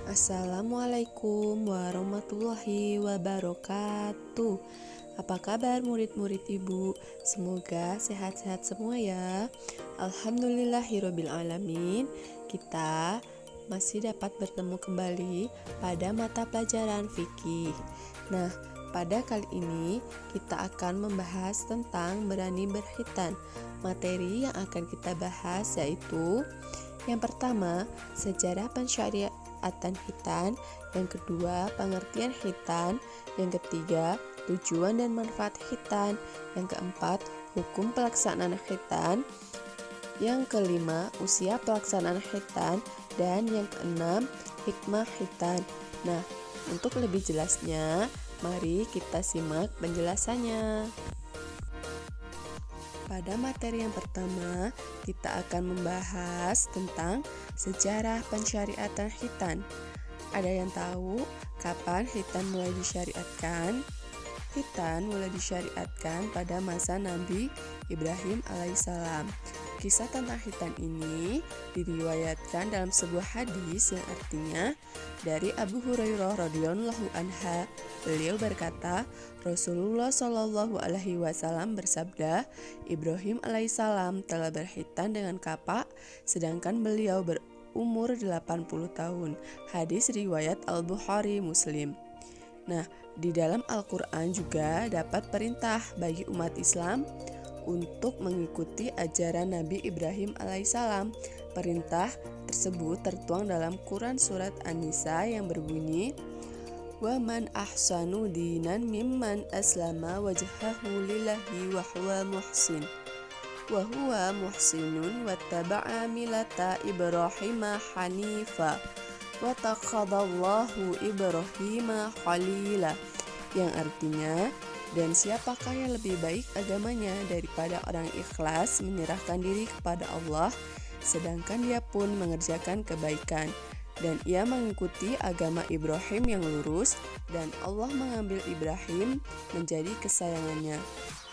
Assalamualaikum warahmatullahi wabarakatuh. Apa kabar murid-murid ibu? Semoga sehat-sehat semua ya. Alhamdulillahirabbil alamin. Kita masih dapat bertemu kembali pada mata pelajaran fikih. Nah, pada kali ini kita akan membahas tentang berani berkhitan. Materi yang akan kita bahas yaitu yang pertama, sejarah pensyariatan khitan. Yang kedua, pengertian khitan. Yang ketiga, tujuan dan manfaat khitan. Yang keempat, hukum pelaksanaan khitan. Yang kelima, usia pelaksanaan khitan. Dan yang keenam, hikmah khitan. Nah, untuk lebih jelasnya, mari kita simak penjelasannya. Pada materi yang pertama, kita akan membahas tentang sejarah pensyariatan khitan. Ada yang tahu kapan khitan mulai disyariatkan? Khitan mulai disyariatkan pada masa Nabi Ibrahim alaihissalam. Kisah tentang khitan ini diriwayatkan dalam sebuah hadis yang artinya dari Abu Hurairah radhiyallahu anha. Beliau berkata, Rasulullah shallallahu alaihi wasallam bersabda, Ibrahim alaihissalam telah berkhitan dengan kapak, sedangkan beliau berumur 80 tahun. Hadis riwayat Al-Bukhari Muslim. Nah, di dalam Al-Quran juga dapat perintah bagi umat Islam untuk mengikuti ajaran Nabi Ibrahim alaihissalam. Perintah tersebut tertuang dalam Quran surat An-Nisa yang berbunyi, wa man ahsanu dinan mimman aslama wajhahu lillahi wa huwa muhsinun wattaba'a millata Ibrahima hanifa wa takhadallahu Ibrahima khalila, yang artinya, dan siapakah yang lebih baik agamanya daripada orang ikhlas menyerahkan diri kepada Allah, sedangkan dia pun mengerjakan kebaikan, dan ia mengikuti agama Ibrahim yang lurus, dan Allah mengambil Ibrahim menjadi kesayangannya.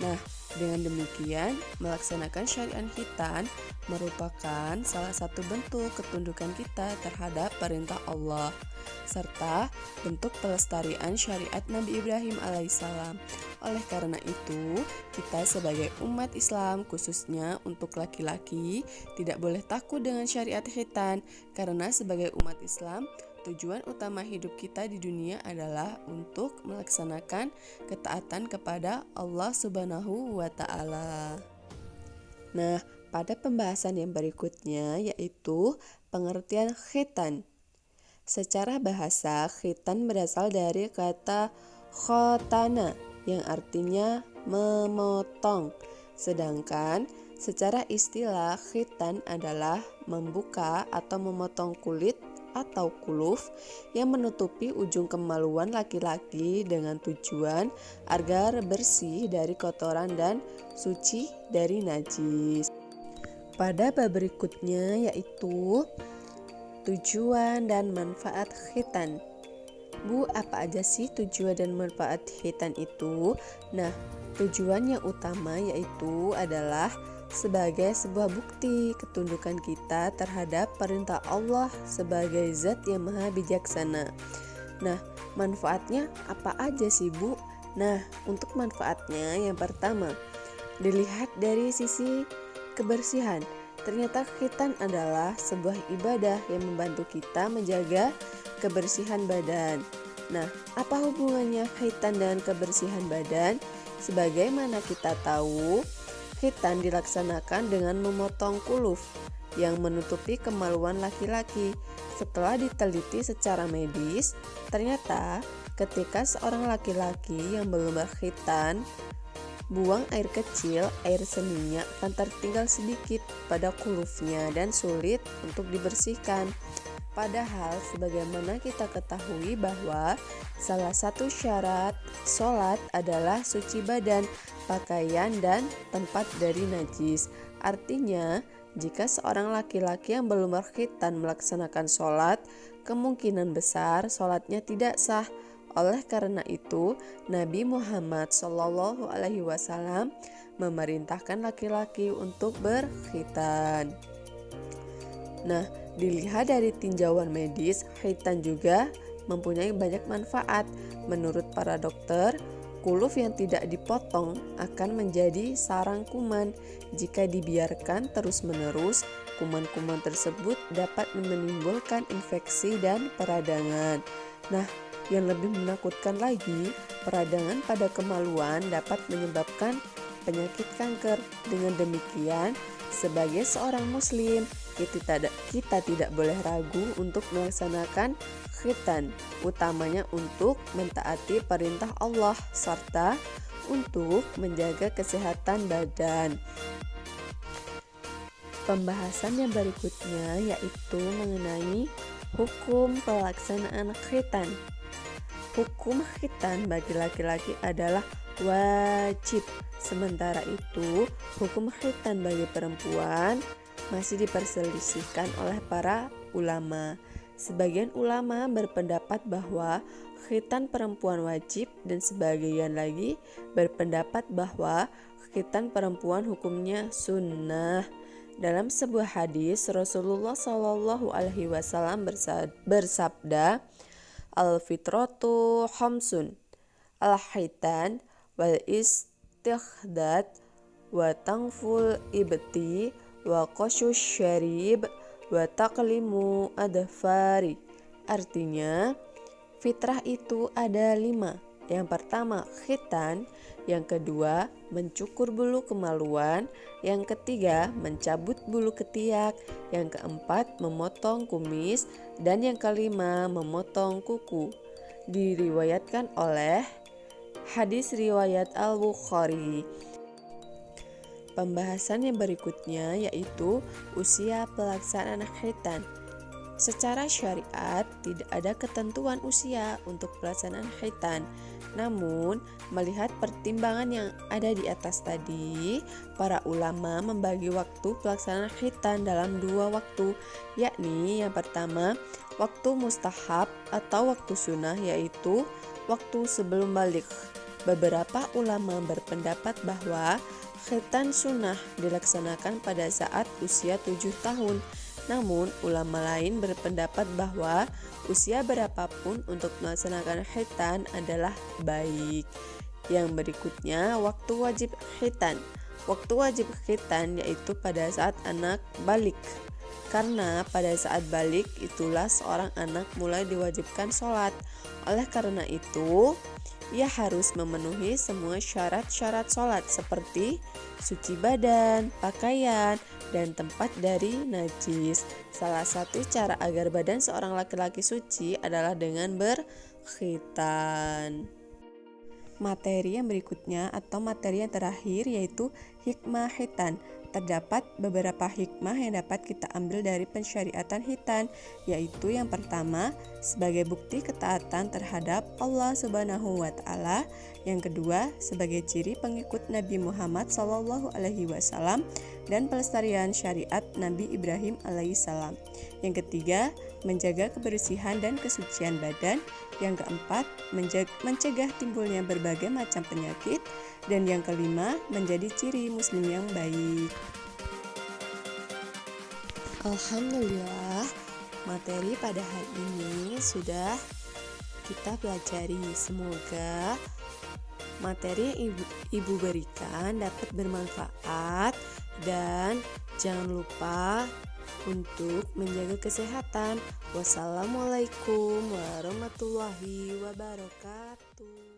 Nah, dengan demikian, melaksanakan syariat khitan merupakan salah satu bentuk ketundukan kita terhadap perintah Allah, serta bentuk pelestarian syariat Nabi Ibrahim alaihissalam. Oleh karena itu, kita sebagai umat Islam, khususnya untuk laki-laki, tidak boleh takut dengan syariat khitan, karena sebagai umat Islam, tujuan utama hidup kita di dunia adalah untuk melaksanakan ketaatan kepada Allah Subhanahu wa Ta'ala. Nah, pada pembahasan yang berikutnya yaitu pengertian khitan. Secara bahasa, khitan berasal dari kata khotana yang artinya memotong. Sedangkan secara istilah, khitan adalah membuka atau memotong kulit atau kuluf yang menutupi ujung kemaluan laki-laki dengan tujuan agar bersih dari kotoran dan suci dari najis. Pada bab berikutnya yaitu tujuan dan manfaat khitan. Bu, apa aja sih tujuan dan manfaat khitan itu? Nah, tujuan yang utama yaitu adalah sebagai sebuah bukti ketundukan kita terhadap perintah Allah sebagai zat yang maha bijaksana. Nah, manfaatnya apa aja sih Bu? Nah, untuk manfaatnya yang pertama, dilihat dari sisi kebersihan. Ternyata khitan adalah sebuah ibadah yang membantu kita menjaga kebersihan badan. Nah, apa hubungannya khitan dengan kebersihan badan? Sebagaimana kita tahu, khitan dilaksanakan dengan memotong kuluf yang menutupi kemaluan laki-laki. Setelah diteliti secara medis, ternyata ketika seorang laki-laki yang belum berkhitan buang air kecil, air seninya akan tertinggal sedikit pada kulufnya dan sulit untuk dibersihkan. Padahal sebagaimana kita ketahui bahwa salah satu syarat sholat adalah suci badan, pakaian, dan tempat dari najis. Artinya, jika seorang laki-laki yang belum berkhitan melaksanakan sholat, kemungkinan besar sholatnya tidak sah. Oleh karena itu, Nabi Muhammad SAW memerintahkan laki-laki untuk berkhitan. Nah, Dilihat dari tinjauan medis, khitan juga mempunyai banyak manfaat. Menurut para dokter, kuluf yang tidak dipotong akan menjadi sarang kuman. Jika dibiarkan terus-menerus, kuman-kuman tersebut dapat menimbulkan infeksi dan peradangan. Nah, yang lebih menakutkan lagi, peradangan pada kemaluan dapat menyebabkan penyakit kanker. Dengan demikian, sebagai seorang muslim, kita tidak boleh ragu untuk melaksanakan khitan, utamanya untuk mentaati perintah Allah serta untuk menjaga kesehatan badan. Pembahasan yang berikutnya yaitu mengenai hukum pelaksanaan khitan. Hukum khitan bagi laki-laki adalah wajib. Sementara itu, hukum khitan bagi perempuan masih diperselisihkan oleh para ulama. Sebagian ulama berpendapat bahwa khitan perempuan wajib dan sebagian lagi berpendapat bahwa khitan perempuan hukumnya sunnah. Dalam sebuah hadis, Rasulullah Shallallahu Alaihi Wasallam bersabda, "Al-fitratu khamsun, al-khitan wal istighdad wa tangful ibti wa qasyush syarib wa taqlimu adfari." Artinya, fitrah itu ada 5. Yang pertama khitan, yang kedua mencukur bulu kemaluan, yang ketiga mencabut bulu ketiak, yang keempat memotong kumis, dan yang kelima memotong kuku. Diriwayatkan oleh hadis riwayat Al-Bukhari. Pembahasan yang berikutnya yaitu usia pelaksanaan khitan. Secara syariat tidak ada ketentuan usia untuk pelaksanaan khitan. Namun, melihat pertimbangan yang ada di atas tadi, para ulama membagi waktu pelaksanaan khitan dalam 2 waktu, yakni yang pertama, waktu mustahab atau waktu sunnah, yaitu waktu sebelum balik. Beberapa ulama berpendapat bahwa khitan sunnah dilaksanakan pada saat usia 7 tahun. Namun, ulama lain berpendapat bahwa usia berapapun untuk melaksanakan khitan adalah baik. Yang berikutnya, waktu wajib khitan. Waktu wajib khitan yaitu pada saat anak balik. Karena pada saat balik itulah seorang anak mulai diwajibkan sholat. Oleh karena itu, ia harus memenuhi semua syarat-syarat sholat seperti suci badan, pakaian, dan tempat dari najis. Salah satu cara agar badan seorang laki-laki suci adalah dengan berkhitan. Materi yang berikutnya atau materi yang terakhir yaitu hikmah khitan. Terdapat beberapa hikmah yang dapat kita ambil dari pensyariatan khitan, yaitu yang pertama, sebagai bukti ketaatan terhadap Allah Subhanahu wa Ta'ala. Yang kedua, sebagai ciri pengikut Nabi Muhammad SAW dan pelestarian syariat Nabi Ibrahim alaihissalam. Yang ketiga, menjaga kebersihan dan kesucian badan. Yang keempat, mencegah timbulnya berbagai macam penyakit. Dan yang kelima, menjadi ciri muslim yang baik. Alhamdulillah, materi pada hari ini sudah kita pelajari. Semoga materi yang ibu berikan dapat bermanfaat dan jangan lupa untuk menjaga kesehatan. Wassalamualaikum warahmatullahi wabarakatuh.